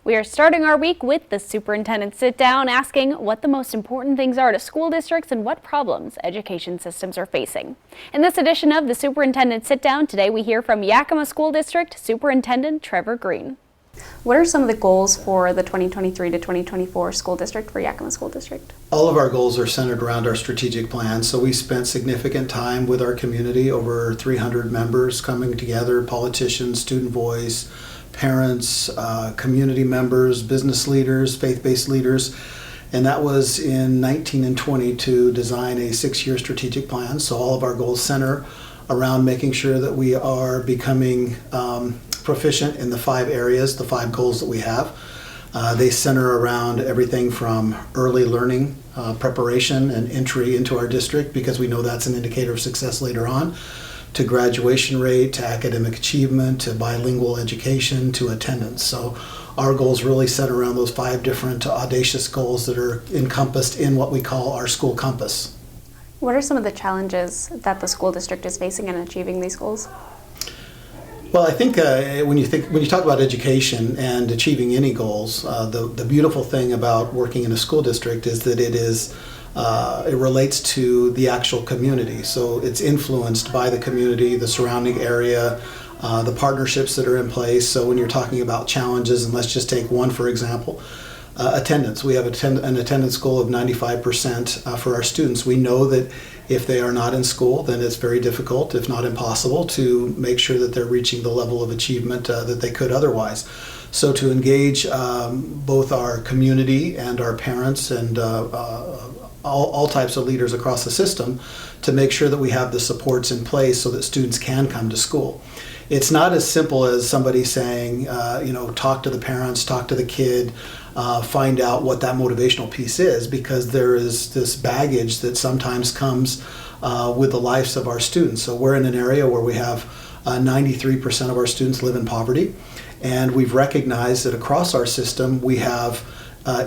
We are starting our week with the Superintendent Sit Down, asking what the most important things are to school districts and what problems education systems are facing. In this edition of the Superintendent Sit Down, today we hear from Yakima School District Superintendent Trevor Green. What are some of the goals for the 2023 to 2024 school district for Yakima School District? All of our goals are centered around our strategic plan. So we spent significant time with our community, over 300 members coming together, politicians, student voice, parents, community members, business leaders, faith-based leaders. And that was in 19 and 20 to design a 6-year strategic plan. So all of our goals center around making sure that we are becoming proficient in the 5 areas, the 5 goals that we have. They center around everything from early learning, preparation and entry into our district, because we know that's an indicator of success later on, to graduation rate, to academic achievement, to bilingual education, to attendance. So our goals really center around those 5 different audacious goals that are encompassed in what we call our school compass. What are some of the challenges that the school district is facing in achieving these goals? Well, I think when you talk about education and achieving any goals, the beautiful thing about working in a school district is that it relates to the actual community. So it's influenced by the community, the surrounding area, the partnerships that are in place. So when you're talking about challenges, and let's just take one for example, attendance. We have an attendance goal of 95% for our students. We know that if they are not in school, then it's very difficult, if not impossible, to make sure that they're reaching the level of achievement that they could otherwise. So to engage both our community and our parents and all types of leaders across the system to make sure that we have the supports in place so that students can come to school. It's not as simple as somebody saying, talk to the parents, talk to the kid, find out what that motivational piece is, because there is this baggage that sometimes comes with the lives of our students. So we're in an area where we have 93% of our students live in poverty, and we've recognized that across our system we have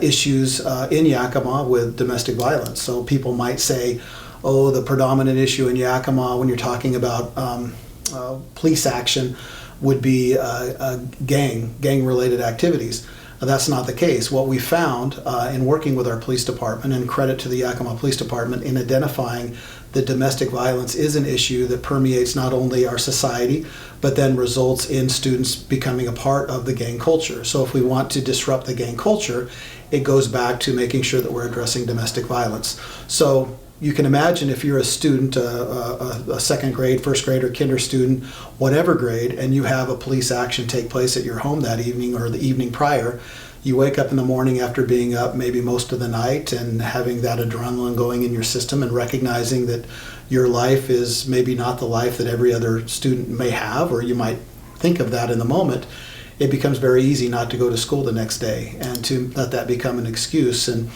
issues in Yakima with domestic violence. So people might say, oh, the predominant issue in Yakima when you're talking about police action would be gang-related activities. That's not the case. What we found in working with our police department, and credit to the Yakima Police Department in identifying that domestic violence is an issue that permeates not only our society, but then results in students becoming a part of the gang culture. So if we want to disrupt the gang culture, it goes back to making sure that we're addressing domestic violence. So you can imagine if you're a student, a second grade, first grade, or kinder student, whatever grade, and you have a police action take place at your home that evening or the evening prior, you wake up in the morning after being up maybe most of the night and having that adrenaline going in your system and recognizing that your life is maybe not the life that every other student may have, or you might think of that in the moment. It becomes very easy not to go to school the next day and to let that become an excuse. And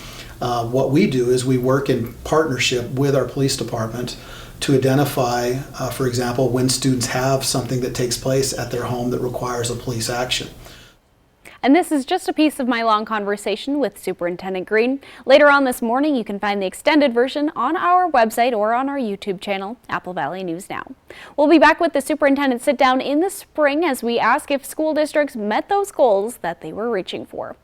what we do is we work in partnership with our police department to identify, for example, when students have something that takes place at their home that requires a police action. And this is just a piece of my long conversation with Superintendent Green. Later on this morning, you can find the extended version on our website or on our YouTube channel, Apple Valley News Now. We'll be back with the Superintendent Sit Down in the spring as we ask if school districts met those goals that they were reaching for.